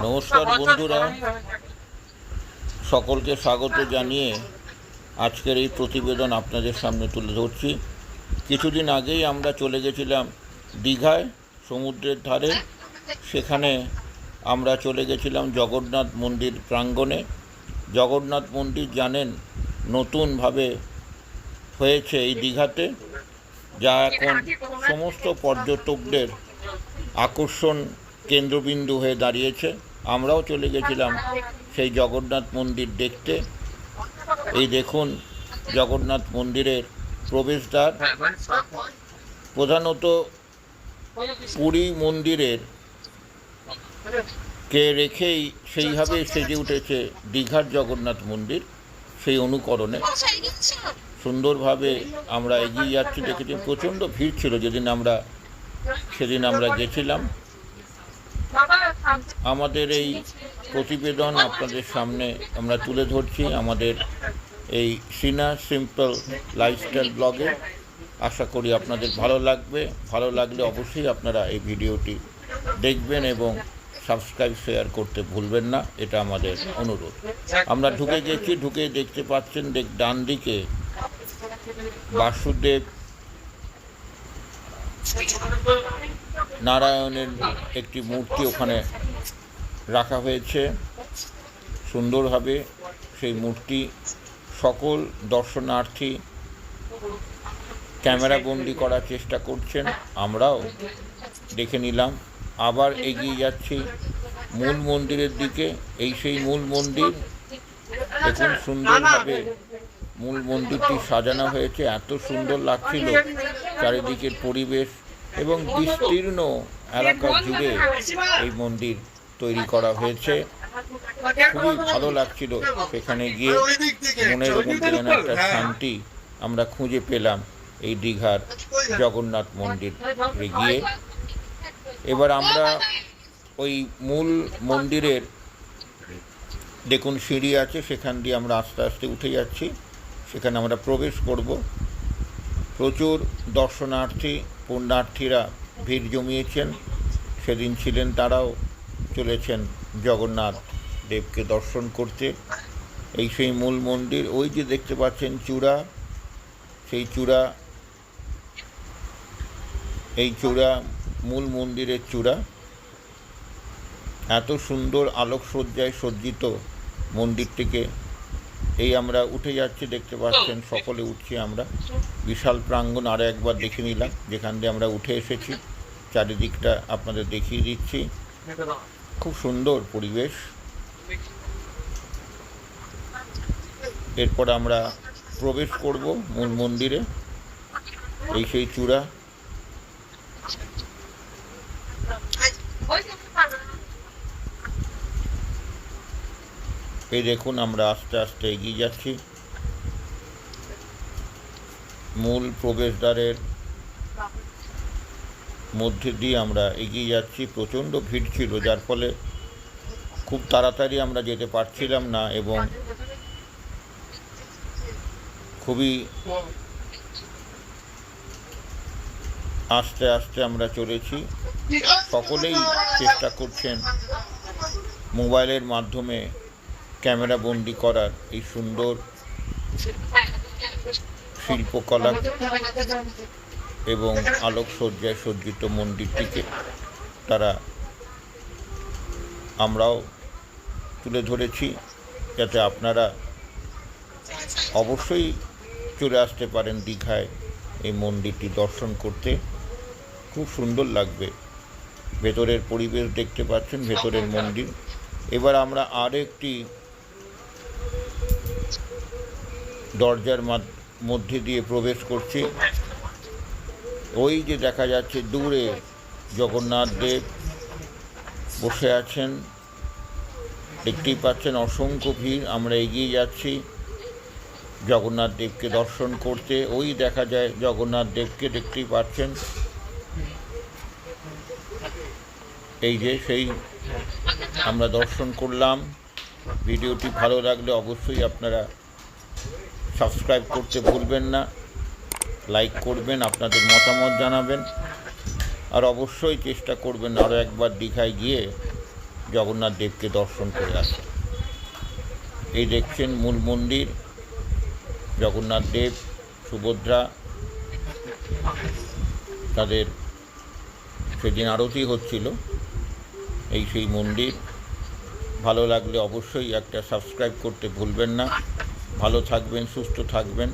নমস্কার বন্ধুরা, সকলকে স্বাগত জানিয়ে আজকের এই প্রতিবেদন আপনাদের সামনে তুলে ধরছি। কিছুদিন আগেই আমরা চলে গেছিলাম দীঘায়, সমুদ্রের ধারে। সেখানে আমরা চলে গেছিলাম জগন্নাথ মন্দির প্রাঙ্গণে। জগন্নাথ মন্দির জানেন নতুনভাবে হয়েছে এই দীঘাতে, যা এখন সমস্ত পর্যটকদের আকর্ষণ কেন্দ্রবিন্দু হয়ে দাঁড়িয়েছে। আমরাও চলে গেছিলাম সেই জগন্নাথ মন্দির দেখতে। এই দেখুন জগন্নাথ মন্দিরের প্রবেশদ্বার। প্রধানত পুরী মন্দিরের কে রেখেই সেইভাবে সেজে উঠেছে দীঘার জগন্নাথ মন্দির। সেই অনুকরণে সুন্দরভাবে আমরা এগিয়ে যাচ্ছি। দেখেছি প্রচণ্ড ভিড় ছিল সেদিন আমরা গেছিলাম। আমাদের এই প্রতিবেদন আপনাদের সামনে আমরা তুলে ধরছি আমাদের এই সিনা সিম্পল লাইফস্টাইল ব্লগে। আশা করি আপনাদের ভালো লাগবে। ভালো লাগলে অবশ্যই আপনারা এই ভিডিওটি দেখবেন এবং সাবস্ক্রাইব শেয়ার করতে ভুলবেন না, এটা আমাদের অনুরোধ। আমরা ঢুকে দেখতে পাচ্ছেন ডান দিকে বাসুদেব নারায়ণের একটি মূর্তি ওখানে রাখা হয়েছে সুন্দরভাবে। সেই মূর্তি সকল দর্শনার্থী ক্যামেরাবন্দি করার চেষ্টা করছেন, আমরাও দেখে নিলাম। আবার এগিয়ে যাচ্ছি মূল মন্দিরের দিকে। এই সেই মূল মন্দির, দেখুন সুন্দরভাবে মূল মন্দিরটি সাজানো হয়েছে। এত সুন্দর লাগছিল চারিদিকের পরিবেশ, এবং বিস্তীর্ণ এলাকা জুড়ে এই মন্দির তৈরি করা হয়েছে। খুবই ভালো লাগছিল সেখানে গিয়ে। মনের মধ্যে যেন একটা শান্তি আমরা খুঁজে পেলাম এই দীঘার জগন্নাথ মন্দিরে গিয়ে। এবার আমরা ওই মূল মন্দিরের দেখুন সিঁড়ি আছে, সেখান দিয়ে আমরা আস্তে আস্তে উঠে যাচ্ছি। সেখানে আমরা প্রবেশ করব। প্রচুর দর্শনার্থী পুণ্যার্থীরা ভিড় জমিয়েছেন। সেদিন ছিলেন, তারাও চলেছেন জগন্নাথ দেবকে দর্শন করতে। এই সেই মূল মন্দির। ওই যে দেখতে পাচ্ছেন চূড়া, সেই চূড়া, এই চূড়া মূল মন্দিরের চূড়া। এত সুন্দর আলোকসজ্জায় সজ্জিত মন্দিরটিকে এই আমরা উঠে যাচ্ছি, দেখতে পাচ্ছেন সকলে উঠছি আমরা। বিশাল প্রাঙ্গণ আরও একবার দেখে নিলাম, যেখান দিয়ে আমরা উঠে এসেছি। চারিদিকটা আপনাদের দেখিয়ে দিচ্ছি, খুব সুন্দর পরিবেশ। এরপর আমরা প্রবেশ করব মূল মন্দিরে। এই সেই চূড়া। এই দেখুন আমরা আস্তে আস্তে এগিয়ে যাচ্ছি। মূল প্রবেশদ্বারের মধ্যে দিয়ে আমরা এগিয়ে যাচ্ছি। প্রচণ্ড ভিড় ছিল, যার ফলে খুব তাড়াতাড়ি আমরা যেতে পারছিলাম না, এবং খুবই আস্তে আস্তে আমরা চলেছি। সকলেই চেষ্টা করছেন মোবাইলের মাধ্যমে ক্যামেরা বন্দি করার এই সুন্দর শিল্পকলা এবং আলোকসজ্জায় সজ্জিত মন্দিরটিকে আমরাও তুলে ধরেছি, যাতে আপনারা অবশ্যই চলে আসতে পারেন দীঘায় এই মন্দিরটি দর্শন করতে। খুব সুন্দর লাগবে। ভেতরের পরিবেশ দেখতে পাচ্ছেন, ভেতরের মন্দির। এবার আমরা আরেকটি দরজার মধ্যে দিয়ে প্রবেশ করছি। ওই যে দেখা যাচ্ছে দূরে জগন্নাথ দেব বসে আছেন, দেখতেই পাচ্ছেন অসংখ্য ভিড়। আমরা এগিয়ে যাচ্ছি জগন্নাথ দেবকে দর্শন করতে। ওই দেখা যায় জগন্নাথ দেবকে, দেখতেই পাচ্ছেন। এই যে সেই আমরা দর্শন করলাম। ভিডিওটি ভালো লাগলে অবশ্যই আপনারা সাবস্ক্রাইব করতে ভুলবেন না, লাইক করবেন, আপনাদের মতামত জানাবেন, আর অবশ্যই চেষ্টা করবেন আরও একবার দীঘায় গিয়ে জগন্নাথ দেবকে দর্শন করে আসে। এই দেখছেন মূল মন্দির, জগন্নাথ দেব, সুভদ্রা, তাদের সেদিন আরতি হচ্ছিল, এই সেই মন্দির। ভালো লাগলে অবশ্যই একটা সাবস্ক্রাইব করতে ভুলবেন না। ভালো থাকবেন, সুস্থ থাকবেন।